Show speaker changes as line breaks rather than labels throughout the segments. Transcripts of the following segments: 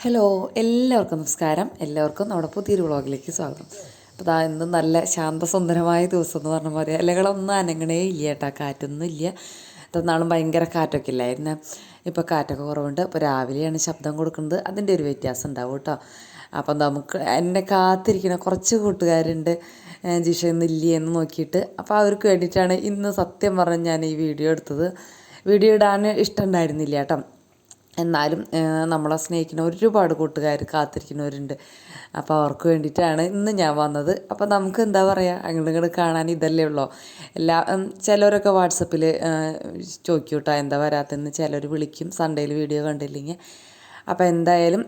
Hello, എല്ലാവർക്കും നമസ്കാരം. എല്ലാവർക്കും നമ്മുടെ പുതിയൊരു വ്ളോഗിലേക്ക് സ്വാഗതം. അപ്പോൾ ഇന്ന് നല്ല ശാന്തസുന്ദരമായ ദിവസം എന്ന് പറഞ്ഞ പോലെ ഇലകളൊന്നും അനങ്ങണേ ഇല്ല കേട്ടോ, കാറ്റൊന്നും ഇല്ല. ഇത്രനാളും ഭയങ്കര കാറ്റൊക്കെ ഇല്ലായിരുന്നു. ഇപ്പോൾ കാറ്റൊക്കെ കുറവുണ്ട്. അപ്പോൾ രാവിലെയാണ് ശബ്ദം കൊടുക്കുന്നത്, അതിൻ്റെ ഒരു വ്യത്യാസം ഉണ്ടാവും കേട്ടോ. അപ്പം നമുക്ക് എന്നെ കാത്തിരിക്കുന്ന കുറച്ച് കൂട്ടുകാരുണ്ട്, ജിഷ ഇന്നില്ലേ എന്ന് നോക്കിയിട്ട്. അപ്പോൾ അവർക്ക് വേണ്ടിയിട്ടാണ് ഇന്ന് സത്യം പറഞ്ഞ് ഞാൻ ഈ വീഡിയോ എടുത്തത്. വീഡിയോ ഇടാൻ ഇഷ്ടമുണ്ടായിരുന്നില്ല കേട്ടോ. എന്നാലും നമ്മളെ സ്നേഹിക്കുന്ന ഒരുപാട് കൂട്ടുകാർ കാത്തിരിക്കുന്നവരുണ്ട്. അപ്പോൾ അവർക്ക് വേണ്ടിയിട്ടാണ് ഇന്ന് ഞാൻ വന്നത്. അപ്പോൾ നമുക്ക് എന്താ പറയുക, അങ്ങോട്ട് ഇങ്ങോട്ട് കാണാൻ ഇതല്ലേ ഉള്ളൂ. ചിലരൊക്കെ വാട്സപ്പിൽ ചോദിക്കും കേട്ടോ എന്താ വരാത്തെന്ന്. ചിലർ വിളിക്കും സൺഡേയിൽ വീഡിയോ കണ്ടില്ലെങ്കിൽ. അപ്പോൾ എന്തായാലും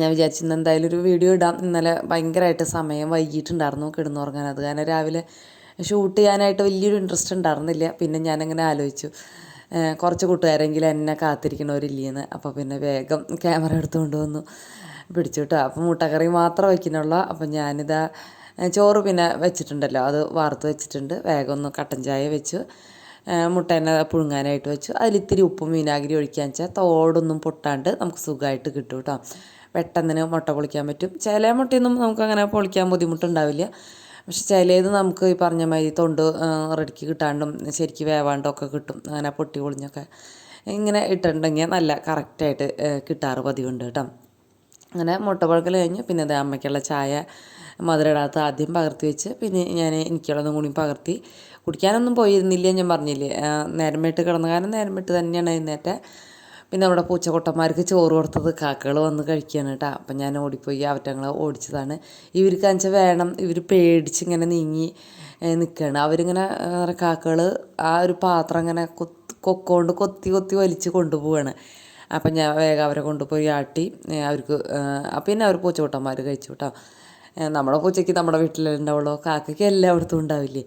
ഞാൻ വിചാരിച്ചു ഇന്ന് എന്തായാലും ഒരു വീഡിയോ ഇടാം. ഇന്നലെ ഭയങ്കരമായിട്ട് സമയം വൈകിട്ടുണ്ടായിരുന്നു കിടന്നുറങ്ങാൻ. അത് കാരണം രാവിലെ ഷൂട്ട് ചെയ്യാനായിട്ട് വലിയൊരു ഇൻട്രസ്റ്റ് ഉണ്ടായിരുന്നില്ല. പിന്നെ ഞാനങ്ങനെ ആലോചിച്ചു, കുറച്ച് കൂട്ടുകാരെങ്കിലും എന്നെ കാത്തിരിക്കണവരില്ലേന്ന്. അപ്പോൾ പിന്നെ വേഗം ക്യാമറ എടുത്തുകൊണ്ട് വന്നു പിടിച്ചു കേട്ടോ. അപ്പോൾ മുട്ടക്കറി മാത്രം വയ്ക്കുന്നുള്ളൂ. അപ്പം ഞാനിതാ ചോറ് പിന്നെ വെച്ചിട്ടുണ്ടല്ലോ, അത് വാർത്ത് വെച്ചിട്ടുണ്ട്. വേഗം ഒന്ന് കട്ടൻ ചായ വെച്ചു, മുട്ടേനെ പുഴുങ്ങാനായിട്ട് വെച്ചു. അതിലിത്തിരി ഉപ്പും വിനാഗിരി ഒഴിക്കാൻ വെച്ചാൽ തോടൊന്നും പൊട്ടാണ്ട് നമുക്ക് സുഖമായിട്ട് കിട്ടും കേട്ടോ. പെട്ടെന്ന് മുട്ട പൊളിക്കാൻ പറ്റും. ചില മുട്ടയൊന്നും നമുക്കങ്ങനെ പൊളിക്കാൻ ബുദ്ധിമുട്ടുണ്ടാവില്ല. പക്ഷെ ചിലത് നമുക്ക് ഈ പറഞ്ഞ മാതിരി തൊണ്ട് റെഡിക്ക് കിട്ടാണ്ടും ശരിക്ക് വേവാണ്ടൊക്കെ കിട്ടും. അങ്ങനെ പൊട്ടി പൊളിഞ്ഞൊക്കെ ഇങ്ങനെ ഇട്ടിട്ടുണ്ടെങ്കിൽ നല്ല കറക്റ്റായിട്ട് കിട്ടാറ് പതിവുണ്ട് കേട്ടോ. അങ്ങനെ മുട്ട പുഴുക്കൽ കഴിഞ്ഞ് പിന്നെ അത് അമ്മയ്ക്കുള്ള ചായ മധുരം ഇടാത്ത ആദ്യം പകർത്തി വെച്ച്, പിന്നെ ഞാൻ എനിക്കുള്ളതും കൂടി പകർത്തി. കുടിക്കാനൊന്നും പോയിരുന്നില്ല, ഞാൻ പറഞ്ഞില്ലേ നേരമേട്ട് കിടന്ന കാരണം നേരമേട്ട് തന്നെയാണ് എഴുന്നേറ്റെ. പിന്നെ നമ്മുടെ പൂച്ചക്കൊട്ടന്മാർക്ക് ചോറ് കൊടുത്തത് കാക്കകൾ വന്ന് കഴിക്കുകയാണ് കേട്ടോ. അപ്പം ഞാൻ ഓടിപ്പോയി അവറ്റങ്ങളെ ഓടിച്ചതാണ്. ഇവർക്ക് വെച്ചാൽ വേണം, ഇവർ പേടിച്ചിങ്ങനെ നീങ്ങി നിൽക്കുകയാണ്. അവരിങ്ങനെ കാക്കകൾ ആ ഒരു പാത്രം ഇങ്ങനെ കൊക്കോണ്ട് കൊത്തി കൊത്തി വലിച്ച് കൊണ്ടുപോവുകയാണ്. അപ്പം ഞാൻ വേഗം അവരെ കൊണ്ടുപോയി ആട്ടി അവർക്ക്. പിന്നെ അവർ പൂച്ചക്കൊട്ടന്മാർ കഴിച്ചു കേട്ടോ. നമ്മുടെ പൂച്ചയ്ക്ക് നമ്മുടെ വീട്ടിലുണ്ടാവുള്ളൂ, കാക്കയ്ക്ക് എല്ലായിടത്തും ഉണ്ടാവില്ലേ.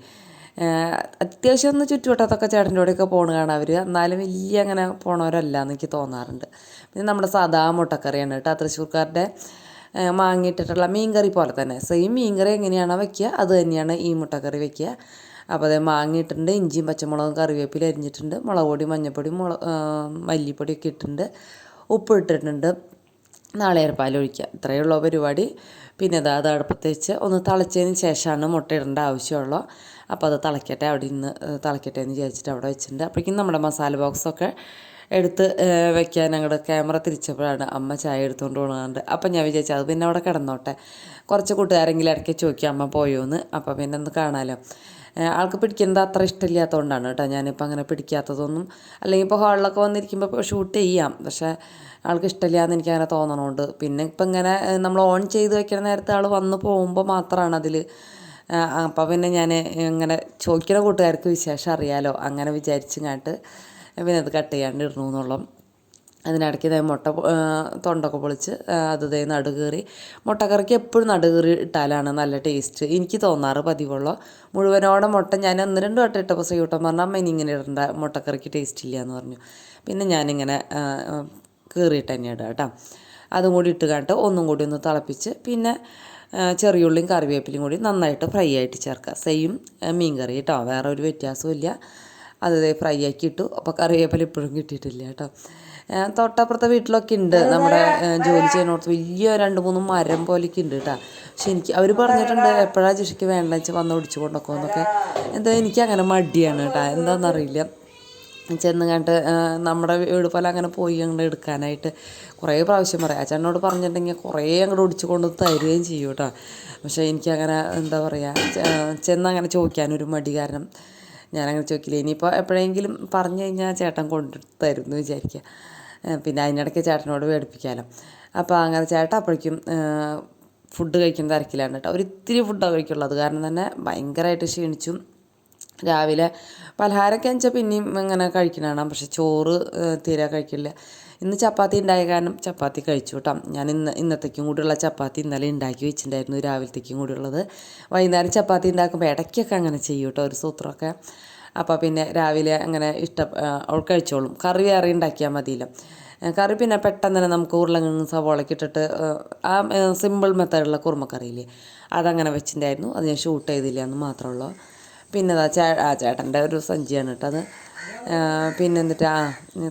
അത്യാവശ്യം ഒന്ന് ചുറ്റുവട്ടത്തൊക്കെ ചേട്ടൻ്റെ കൂടെയൊക്കെ പോണ കാണാം അവർ. എന്നാലും വലിയ അങ്ങനെ പോണവരല്ല എന്ന് എനിക്ക് തോന്നാറുണ്ട്. പിന്നെ നമ്മുടെ സാധാ മുട്ടക്കറിയാണ് കേട്ടോ, തൃശ്ശൂർക്കാരുടെ മാങ്ങിയിട്ടിട്ടുള്ള മീൻകറി പോലെ തന്നെ. സെയിം മീൻകറി എങ്ങനെയാണോ വയ്ക്കുക അത് തന്നെയാണ് ഈ മുട്ടക്കറി വയ്ക്കുക. അപ്പോൾ അത് മാങ്ങിയിട്ടുണ്ട്, ഇഞ്ചിയും പച്ചമുളകും കറിവേപ്പില അരിഞ്ഞിട്ടുണ്ട്, മുളക് പൊടി മഞ്ഞൾപ്പൊടി മല്ലിപ്പൊടിയൊക്കെ ഇട്ടിട്ടുണ്ട്, ഉപ്പ് ഇട്ടിട്ടുണ്ട്, നാളികേരപ്പാൽ ഒഴിക്കുക. ഇത്രയേ ഉള്ളൂ പരിപാടി. പിന്നെ അത് അടുപ്പത്ത് വെച്ച് ഒന്ന് തിളച്ചതിന് ശേഷമാണ് മുട്ട ഇടേണ്ട ആവശ്യമുള്ളൂ. അപ്പോൾ അത് തിളയ്ക്കട്ടെ, അവിടെ നിന്ന് തിളയ്ക്കട്ടെ എന്ന് വിചാരിച്ചിട്ട് അവിടെ വെച്ചിട്ടുണ്ട്. അപ്പോഴേക്കും നമ്മുടെ മസാല ബോക്സൊക്കെ എടുത്ത് വെക്കാൻ ഞങ്ങളുടെ ക്യാമറ തിരിച്ചപ്പോഴാണ് അമ്മ ചായ എടുത്തുകൊണ്ട് പോകുന്നുണ്ട്. അപ്പം ഞാൻ വിചാരിച്ചു അത് പിന്നെ അവിടെ കിടന്നോട്ടെ, കുറച്ച് കൂട്ടുകാരെങ്കിലും ഇടയ്ക്ക് ചോദിക്കുക അമ്മ പോയോന്ന്. അപ്പോൾ പിന്നെ ഒന്ന് കാണാമല്ലോ. ആൾക്ക് പിടിക്കുന്നത് അത്ര ഇഷ്ടമില്ലാത്തതുകൊണ്ടാണ് കേട്ടോ ഞാനിപ്പോൾ അങ്ങനെ പിടിക്കാത്തതൊന്നും. അല്ലെങ്കിൽ ഇപ്പോൾ ഹാളിലൊക്കെ വന്നിരിക്കുമ്പോൾ ഷൂട്ട് ചെയ്യാം, പക്ഷേ ആൾക്ക് ഇഷ്ടമില്ല എന്ന് എനിക്കങ്ങനെ തോന്നണോണ്ട്. പിന്നെ ഇപ്പം ഇങ്ങനെ നമ്മൾ ഓൺ ചെയ്ത് വെക്കണ നേരത്തെ ആൾ വന്ന് പോകുമ്പോൾ മാത്രമാണ് അതിൽ. അപ്പോൾ പിന്നെ ഞാൻ ഇങ്ങനെ ചോദിക്കുന്ന കൂട്ടുകാർക്ക് വിശേഷം അറിയാലോ, അങ്ങനെ വിചാരിച്ചിങ്ങാട്ട് പിന്നെ അത് കട്ട് ചെയ്യാണ്ട് ഇടണു എന്നുള്ളൂ. അതിനിടയ്ക്ക് മുട്ട തൊണ്ടൊക്കെ പൊളിച്ച് അത് നടുകീറി. മുട്ടക്കറിക്ക് എപ്പോഴും നടുകീറി ഇട്ടാലാണ് നല്ല ടേസ്റ്റ് എനിക്ക് തോന്നാറ് പതിവുള്ളൂ. മുഴുവനോടെ മുട്ട ഞാൻ 1-2 വട്ടം ഇട്ടപ്പോൾ സീട്ടം പറഞ്ഞാൽ അമ്മ ഇനി ഇങ്ങനെ ഇടണ്ട, മുട്ടക്കറിക്ക് ടേസ്റ്റ് ഇല്ല എന്ന് പറഞ്ഞു. പിന്നെ ഞാനിങ്ങനെ കീറിയിട്ട് തന്നെ ഇടാം കേട്ടോ. അതും കൂടി ഇട്ട് കണ്ടിട്ട് ഒന്നും കൂടി ഒന്ന് തിളപ്പിച്ച് പിന്നെ ചെറിയുള്ളിയും കറിവേപ്പിലയും കൂടി നന്നായിട്ട് ഫ്രൈ ആയിട്ട് ചേർക്കുക. സെയിം മീൻ കറി കേട്ടോ, വേറെ ഒരു വ്യത്യാസവും ഇല്ല. അത് ഫ്രൈ ആക്കി ഇട്ടു. അപ്പോൾ കറിവേപ്പില ഇപ്പോഴും കിട്ടിയിട്ടില്ല കേട്ടോ. തൊട്ടപ്പുറത്തെ വീട്ടിലൊക്കെ ഉണ്ട്, നമ്മുടെ ജോലി ചെയ്യുന്നിടത്ത് വലിയ 2-3 മരം പോലെയൊക്കെ ഉണ്ട് കേട്ടോ. പക്ഷെ അവർ പറഞ്ഞിട്ടുണ്ട് എപ്പോഴാണ് ജിഷയ്ക്ക് വേണ്ടെന്ന് വെച്ചാൽ വന്ന് ഒടിച്ചു കൊണ്ടുവെക്കുക എന്നൊക്കെ. എന്താ എനിക്കങ്ങനെ മടിയാണ് കേട്ടോ, എന്താണെന്നറിയില്ല. ചെന്ന് കണ്ട് നമ്മുടെ വീട് പോലെ അങ്ങനെ പോയി അങ്ങോട്ട് എടുക്കാനായിട്ട് കുറേ പ്രാവശ്യം പറയാം. അച്ഛനോട് പറഞ്ഞിട്ടുണ്ടെങ്കിൽ കുറേ അങ്ങോട്ട് ഒടിച്ചു കൊണ്ട് തരികയും ചെയ്യും കേട്ടോ. പക്ഷേ എനിക്കങ്ങനെ എന്താ പറയുക, ചെന്നങ്ങനെ ചോദിക്കാനൊരു മടി കാരണം ഞാനങ്ങനെ ചോദിക്കില്ല. ഇനിയിപ്പോൾ എപ്പോഴെങ്കിലും പറഞ്ഞു കഴിഞ്ഞാൽ ചേട്ടൻ കൊണ്ടു തരും എന്ന് വിചാരിക്കുക. പിന്നെ അതിനിടയ്ക്ക് ചേട്ടനോട് മേടിപ്പിക്കാമല്ലോ. അപ്പോൾ അങ്ങനെ ചേട്ടൻ അപ്പോഴേക്കും ഫുഡ് കഴിക്കുന്ന തിരക്കിലാണ് കേട്ടോ. ഒരിത്തിരി ഫുഡാണ് കഴിക്കുള്ളൂ. അത് കാരണം തന്നെ ഭയങ്കരമായിട്ട് ക്ഷീണിച്ചു. രാവിലെ പലഹാരമൊക്കെ വെച്ചാൽ പിന്നെയും ഇങ്ങനെ കഴിക്കണതാണ്, പക്ഷെ ചോറ് തീരെ കഴിക്കില്ല. ഇന്ന് ചപ്പാത്തി ഉണ്ടായ കാരണം ചപ്പാത്തി കഴിച്ചു കേട്ടോ. ഞാൻ ഇന്നത്തേക്കും കൂടിയുള്ള ചപ്പാത്തി ഇന്നലെ ഉണ്ടാക്കി വെച്ചിട്ടുണ്ടായിരുന്നു, രാവിലത്തേക്കും കൂടിയുള്ളത്. വൈകുന്നേരം ചപ്പാത്തി ഉണ്ടാക്കുമ്പോൾ ഇടയ്ക്കൊക്കെ അങ്ങനെ ചെയ്യും കേട്ടോ, ഒരു സൂത്രമൊക്കെ. അപ്പോൾ പിന്നെ രാവിലെ അങ്ങനെ അവൾ കഴിച്ചോളും. കറി വേറെ ഉണ്ടാക്കിയാൽ മതിയല്ലോ. കറി പിന്നെ പെട്ടെന്ന് തന്നെ നമുക്ക് ഉരുളക്കിഴങ്ങ് സവോളയ്ക്ക് ഇട്ടിട്ട് ആ സിമ്പിൾ മെത്തേഡുള്ള കുറുമക്കറിയില്ലേ, അതങ്ങനെ വെച്ചിട്ടുണ്ടായിരുന്നു. അത് ഞാൻ ഷൂട്ട് ചെയ്തില്ല എന്ന് മാത്രമേ ഉള്ളൂ. പിന്നെ ചേട്ടൻ്റെ ഒരു സഞ്ചിയാണ് കേട്ടോ അത്. പിന്നെ എന്നിട്ട്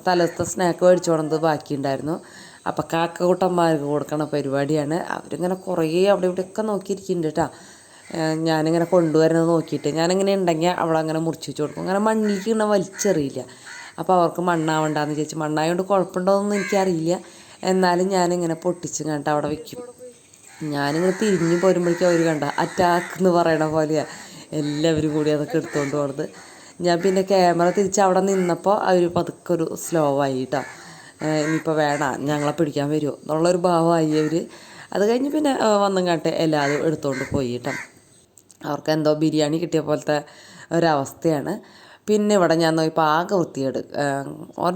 തലേദിവസത്തെ സ്നാക്ക് മേടിച്ചു കൊണ്ടത് ബാക്കിയുണ്ടായിരുന്നു. അപ്പോൾ കാക്കകൂട്ടന്മാർക്ക് കൊടുക്കണ പരിപാടിയാണ്. അവരിങ്ങനെ കുറേ അവിടെ ഇവിടെയൊക്കെ നോക്കിയിരിക്കുന്നുണ്ട് കേട്ടോ. ഞാനിങ്ങനെ കൊണ്ടുവരുന്നത് നോക്കിയിട്ട് ഞാനിങ്ങനെ ഉണ്ടെങ്കിൽ അവളങ്ങനെ മുറിച്ച് വെച്ച് കൊടുക്കും. അങ്ങനെ മണ്ണിലേക്ക് ഇങ്ങനെ വലിച്ചെറിയില്ല. അപ്പോൾ അവർക്ക് മണ്ണാവണ്ടെന്ന് ചോദിച്ചു. മണ്ണായതുകൊണ്ട് കുഴപ്പമുണ്ടോയെന്നൊന്നും എനിക്കറിയില്ല. എന്നാലും ഞാനിങ്ങനെ പൊട്ടിച്ച് കണ്ടിട്ട് അവിടെ വയ്ക്കും. ഞാനിങ്ങനെ തിരിഞ്ഞ് പോരുമ്പോഴേക്കും അവർ കണ്ട അറ്റാക്ക് എന്ന് പറയണ പോലെയാണ് എല്ലാവരും കൂടി അതൊക്കെ എടുത്തുകൊണ്ട് പോകുന്നത്. ഞാൻ പിന്നെ ക്യാമറ തിരിച്ച് അവിടെ നിന്നപ്പോൾ അവർ പതുക്കെ ഒരു സ്ലോ ആയി കേട്ടോ. ഇനിയിപ്പോൾ വേണം ഞങ്ങളെ പിടിക്കാൻ വരുമോ എന്നുള്ളൊരു ഭാവമായി അവർ. അത് കഴിഞ്ഞ് പിന്നെ വന്നും കാട്ട് എല്ലാവരും എടുത്തുകൊണ്ട് പോയി കേട്ടോ. അവർക്ക് എന്തോ ബിരിയാണി കിട്ടിയ പോലത്തെ ഒരവസ്ഥയാണ്. പിന്നെ ഇവിടെ ഞാൻ നോക്കിയപ്പോൾ ആകെ വൃത്തികേട്,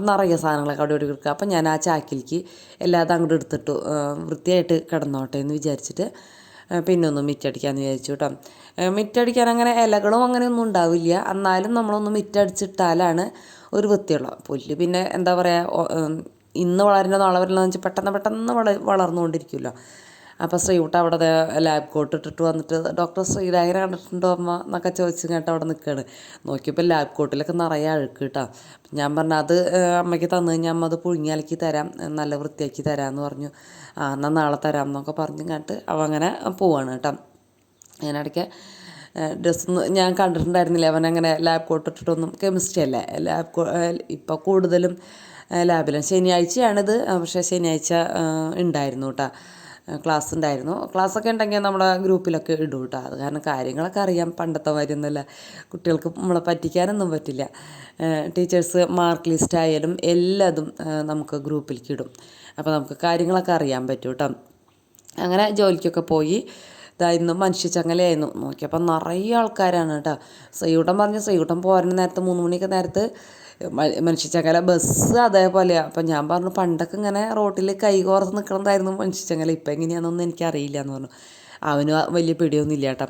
നിറയെ സാധനങ്ങളൊക്കെ അവിടെ ഇവിടെ എടുക്കുക. അപ്പം ഞാൻ ആ ചാക്കിലേക്ക് എല്ലാതും അങ്ങോട്ട് എടുത്തിട്ടു, വൃത്തിയായിട്ട് കിടന്നോട്ടെ എന്ന് വിചാരിച്ചിട്ട് പിന്നെ ഒന്ന് മിറ്റടിക്കാമെന്ന് വിചാരിച്ചു കേട്ടോ. മിറ്റടിക്കാൻ അങ്ങനെ ഇലകളും അങ്ങനെയൊന്നും ഉണ്ടാവില്ല. എന്നാലും നമ്മളൊന്ന് മിറ്റടിച്ചിട്ടാലാണ് ഒരു വൃത്തിയുള്ള പുല്ല്. പിന്നെ എന്താ പറയുക, ഇന്ന് വളരുന്ന നാളെ വരില്ലെന്ന് വെച്ചാൽ പെട്ടെന്ന് വളർന്നുകൊണ്ടിരിക്കുമല്ലോ. അപ്പോൾ ശ്രീകുട്ട അവിടെ ലാബ് കോട്ട് ഇട്ടിട്ട് വന്നിട്ട് ഡോക്ടർ ശ്രീരാഗിനെ കണ്ടിട്ടുണ്ടോ അമ്മ എന്നൊക്കെ ചോദിച്ചു കേട്ടോ അവിടെ നിൽക്കുകയാണ്. നോക്കിയപ്പോൾ ലാബ് കോട്ടിലൊക്കെ നിറയെ അഴുക്ക് കേട്ടോ. ഞാൻ പറഞ്ഞു അത് അമ്മയ്ക്ക് തന്നു കഴിഞ്ഞാൽ അമ്മ അത് പുഴുങ്ങി അലക്കി തരാം, നല്ല വൃത്തിയാക്കി തരാമെന്ന് പറഞ്ഞു. എന്നാൽ നാളെ തരാം എന്നൊക്കെ പറഞ്ഞു കേട്ട് അവ അങ്ങനെ പോവാണ് കേട്ടോ. അതിനിടയ്ക്ക് ഡ്രസ്സ് ഞാൻ കണ്ടിട്ടുണ്ടായിരുന്നില്ല അവനങ്ങനെ ലാബ് കോട്ട് ഇട്ടിട്ടൊന്നും. കെമിസ്ട്രി അല്ലേ ഇപ്പോൾ കൂടുതലും ലാബിലും. ശനിയാഴ്ചയാണിത്, പക്ഷേ ശനിയാഴ്ച ഉണ്ടായിരുന്നു കേട്ടോ, ക്ലാസ് ഉണ്ടായിരുന്നു. ക്ലാസ്സൊക്കെ ഉണ്ടെങ്കിൽ നമ്മുടെ ഗ്രൂപ്പിലൊക്കെ ഇടും കേട്ടോ. അത് കാരണം കാര്യങ്ങളൊക്കെ അറിയാം. പണ്ടത്തെ കാര്യമൊന്നുമല്ല, കുട്ടികൾക്ക് നമ്മളെ പറ്റിക്കാനൊന്നും പറ്റില്ല. ടീച്ചേഴ്സ് മാർക്ക് ലിസ്റ്റ് ആയാലും എല്ലാതും നമുക്ക് ഗ്രൂപ്പിലേക്ക് ഇടും. അപ്പോൾ നമുക്ക് കാര്യങ്ങളൊക്കെ അറിയാൻ പറ്റും കേട്ടോ. അങ്ങനെ ജോലിക്കൊക്കെ പോയി. ഇന്ന് മനുഷ്യച്ചങ്ങലയായിരുന്നു. നോക്കിയപ്പോൾ നിറയെ ആൾക്കാരാണ് കേട്ടോ. ശ്രീകുട്ടൻ പറഞ്ഞു ശ്രീകുട്ടൻ പോരുന്ന നേരത്ത് 3 മണിയൊക്കെ നേരത്ത് മനുഷ്യച്ചങ്ങല ബസ് അതേപോലെയാണ്. അപ്പം ഞാൻ പറഞ്ഞു പണ്ടൊക്കെ ഇങ്ങനെ റോട്ടിൽ കൈ കോർത്ത് നിൽക്കണതായിരുന്നു മനുഷ്യച്ചങ്ങല, ഇപ്പം എങ്ങനെയാണെന്നൊന്നും എനിക്കറിയില്ല എന്ന് പറഞ്ഞു. അവന് വലിയ പിടിയൊന്നും ഇല്ല കേട്ടോ.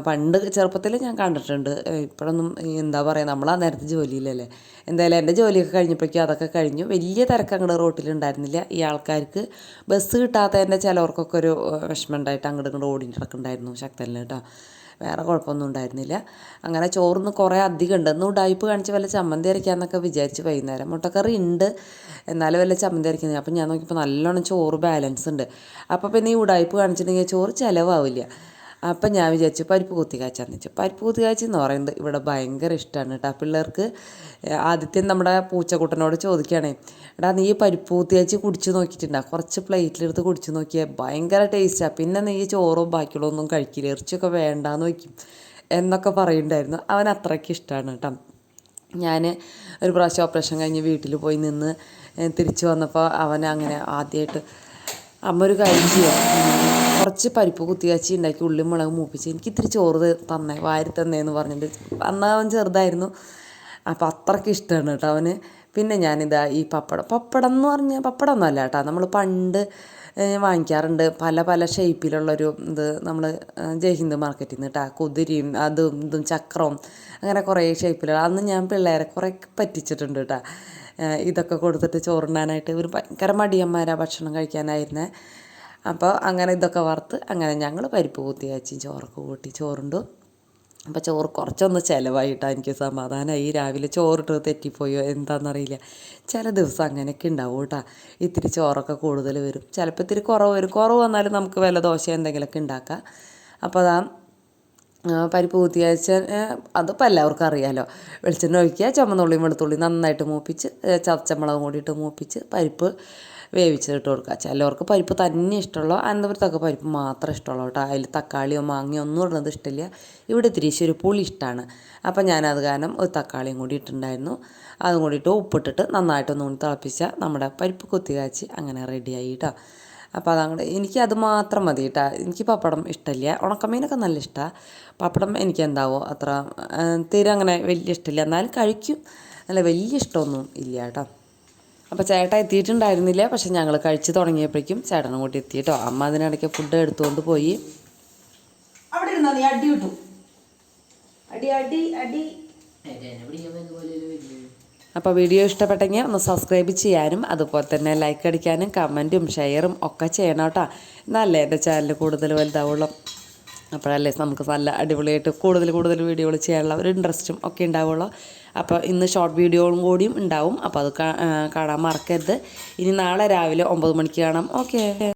പണ്ട് ചെറുപ്പത്തിൽ ഞാൻ കണ്ടിട്ടുണ്ട്, ഇപ്പോഴൊന്നും എന്താ പറയുക, നമ്മൾ ആ നേരത്തെ ജോലിയിലല്ലേ. എന്തായാലും എൻ്റെ ജോലിയൊക്കെ കഴിഞ്ഞപ്പോഴേക്കും അതൊക്കെ കഴിഞ്ഞു. വലിയ തിരക്ക് അങ്ങോട്ട് റോട്ടിലുണ്ടായിരുന്നില്ല. ഈ ആൾക്കാർക്ക് ബസ് കിട്ടാത്തതിൻ്റെ ചിലവർക്കൊക്കെ ഒരു വിഷമം ഉണ്ടായിട്ട് അങ്ങോട്ട് ഇങ്ങോട്ട് ഓടി നടക്കുന്നുണ്ടായിരുന്നു ശക്തനിൽ കേട്ടോ. വേറെ കുഴപ്പമൊന്നും ഉണ്ടായിരുന്നില്ല. അങ്ങനെ ചോറിന്ന് കുറേ അധികം ഉണ്ട്. ഇന്ന് ഉടായ്പ് കാണിച്ച് വല്ല ചമ്മന്തി അരയ്ക്കാമെന്നൊക്കെ വിചാരിച്ച് വൈകുന്നേരം. മുട്ടക്കറി ഉണ്ട്, എന്നാലും വല്ല ചമ്മന്തി അരയ്ക്കുന്നത്. അപ്പം ഞാൻ നോക്കിയപ്പോൾ നല്ലോണം ചോറ് ബാലൻസ് ഉണ്ട്. അപ്പോൾ പിന്നെ ഈ ഉടായ്പ് കാണിച്ചിട്ടുണ്ടെങ്കിൽ ചോറ് ചിലവാവില്ല. അപ്പം ഞാൻ വിചാരിച്ചു പരിപ്പ് കുത്തി കാച്ചാന്ന് വെച്ചു. പരിപ്പ് കുത്തി കാച്ചി എന്ന് പറയുന്നത് ഇവിടെ ഭയങ്കര ഇഷ്ടമാണ് കേട്ടോ പിള്ളേർക്ക്. ആദ്യത്തെ നമ്മുടെ പൂച്ചക്കുട്ടനോട് ചോദിക്കുകയാണേ, എടാ നീ പരിപ്പ് കുത്തി കാച്ചി കുടിച്ച് നോക്കിയിട്ടുണ്ടോ? കുറച്ച് പ്ലേറ്റിലെടുത്ത് കുടിച്ച് നോക്കിയാൽ ഭയങ്കര ടേസ്റ്റാണ്. പിന്നെ നീ ചോറും ബാക്കിയുള്ളതൊന്നും കഴിക്കില്ല, ഇറച്ചിയൊക്കെ വേണ്ടാന്ന് വയ്ക്കും എന്നൊക്കെ പറയുന്നുണ്ടായിരുന്നു. അവൻ അത്രയ്ക്ക് ഇഷ്ടമാണ് കേട്ടോ. ഞാൻ ഒരു പ്രാവശ്യം ഓപ്പറേഷൻ കഴിഞ്ഞ് വീട്ടിൽ പോയി നിന്ന് തിരിച്ചു വന്നപ്പോൾ അവൻ അങ്ങനെ ആദ്യമായിട്ട് അമ്മ ഒരു കാര്യം ചെയ്യാം, കുറച്ച് പരിപ്പ് കുത്തിയാച്ചി ഉണ്ടാക്കി ഉള്ളിയും മുളകും മൂപ്പിച്ച് എനിക്ക് ഇത്തിരി ചോറ് തന്നേ, വാരി തന്നേന്ന് പറഞ്ഞിട്ട്. അന്ന് അവൻ ചെറുതായിരുന്നു, അപ്പോൾ അത്രയ്ക്ക് ഇഷ്ടമാണ് കേട്ടോ അവന്. പിന്നെ ഞാനിതാ ഈ പപ്പടം എന്ന് പറഞ്ഞാൽ പപ്പടമൊന്നും അല്ല കേട്ടോ, നമ്മൾ പണ്ട് വാങ്ങിക്കാറുണ്ട് പല പല ഷേപ്പിലുള്ളൊരു ഇത്, നമ്മൾ ജയ്ഹിന്ദ് മാർക്കറ്റിൽ നിന്ന് കേട്ടോ. കുതിരയും അതും ഇതും ചക്രവും അങ്ങനെ കുറേ ഷേപ്പിലുള്ള. അന്ന് ഞാൻ പിള്ളേരെ കുറേ പറ്റിച്ചിട്ടുണ്ട് കേട്ടോ. ഇതൊക്കെ കൊടുത്തിട്ട് ചോറുണ്ണാനായിട്ട് ഇവർ ഭയങ്കര മടിയന്മാരാണ് ഭക്ഷണം കഴിക്കാനായിരുന്നേ. അപ്പോൾ അങ്ങനെ ഇതൊക്കെ വറുത്ത് അങ്ങനെ ഞങ്ങൾ പരിപ്പ് കുത്തി കാച്ചി ചോറൊക്കെ കൂട്ടി ചോറുണ്ടു. അപ്പോൾ ചോറ് കുറച്ചൊന്ന് ചിലവായിട്ടാണ് എനിക്ക് സമാധാനമായി. രാവിലെ ചോറിട്ട് തെറ്റിപ്പോയോ എന്താണെന്നറിയില്ല. ചില ദിവസം അങ്ങനെയൊക്കെ ഉണ്ടാവും കേട്ടോ, ഇത്തിരി ചോറൊക്കെ കൂടുതൽ വരും, ചിലപ്പോൾ ഇത്തിരി കുറവ് വരും. കുറവ് വന്നാലും നമുക്ക് വല്ല ദോശ എന്തെങ്കിലുമൊക്കെ ഉണ്ടാക്കാം. അപ്പോൾ അതാ പരിപ്പ് കുത്തി കാച്ചാൽ അതിപ്പോൾ എല്ലാവർക്കും അറിയാമല്ലോ. വെളിച്ചെണ്ണ ഒഴിക്കുക, ചുമന്നുള്ളിയും വെളുത്തുള്ളി നന്നായിട്ട് മൂപ്പിച്ച് ചതച്ചമുളകും കൂടിയിട്ട് മൂപ്പിച്ച് പരിപ്പ് വേവിച്ചിട്ട് കൊടുക്കുക. ചിലവർക്ക് പരിപ്പ് തന്നെ ഇഷ്ടമുള്ളൂ, അനന്തപുരത്തൊക്കെ പരിപ്പ് മാത്രമേ ഇഷ്ടമുള്ളൂ കേട്ടോ. അതിൽ തക്കാളിയോ മാങ്ങയോ ഒന്നും ഇടുന്നത് ഇഷ്ടമില്ല. ഇവിടെ ഇത്തിരി ഒരു പുളി ഇഷ്ടമാണ്. അപ്പം ഞാനത് കാരണം ഒരു തക്കാളിയും കൂടി ഇട്ടിട്ടുണ്ടായിരുന്നു. അതും കൂടിയിട്ട് ഉപ്പിട്ടിട്ട് നന്നായിട്ടൊന്നും കൂടി തിളപ്പിച്ചാൽ നമ്മുടെ പരിപ്പ് കുത്തി കാച്ചി അങ്ങനെ റെഡിയായി കേട്ടോ. അപ്പോൾ അതങ്ങോട്ട് എനിക്കത് മാത്രം മതി കേട്ടോ. എനിക്ക് പപ്പടം ഇഷ്ടമില്ല. ഉണക്കമീനൊക്കെ നല്ല ഇഷ്ടമാണ്. പപ്പടം എനിക്ക് എന്താവോ അത്ര തീരെ അങ്ങനെ വലിയ ഇഷ്ടമില്ല, എന്നാലും കഴിക്കും, നല്ല വലിയ ഇഷ്ടമൊന്നും ഇല്ല കേട്ടോ. അപ്പോൾ ചേട്ടൻ എത്തിയിട്ടുണ്ടായിരുന്നില്ല, പക്ഷെ ഞങ്ങൾ കഴിച്ച് തുടങ്ങിയപ്പോഴേക്കും ചേട്ടനും കൂട്ടി എത്തി കേട്ടോ. അമ്മ അതിനിടയ്ക്ക് ഫുഡ് എടുത്തുകൊണ്ട് പോയി.
അവിടെ ഇരുന്നോ നീ? അടി കിട്ടും, അടി അടി അടി.
അപ്പോൾ വീഡിയോ ഇഷ്ടപ്പെട്ടെങ്കിൽ ഒന്ന് സബ്സ്ക്രൈബ് ചെയ്യാനും അതുപോലെ തന്നെ ലൈക്ക് അടിക്കാനും കമൻറ്റും ഷെയറും ഒക്കെ ചെയ്യണം കേട്ടോ. എന്നല്ലേ എൻ്റെ ചാനൽ കൂടുതൽ വലുതാവുള്ളൂ. അപ്പോഴല്ലേ നമുക്ക് നല്ല അടിപൊളിയായിട്ട് കൂടുതൽ വീഡിയോകൾ ചെയ്യാനുള്ള ഒരു ഇൻട്രസ്റ്റും ഒക്കെ ഉണ്ടാവുള്ളൂ. അപ്പോൾ ഇന്ന് ഷോർട്ട് വീഡിയോകളും കൂടിയും ഉണ്ടാവും. അപ്പോൾ അത് കാണാൻ മറക്കരുത്. ഇനി നാളെ രാവിലെ 9 മണിക്ക് കാണാം. ഓക്കേ.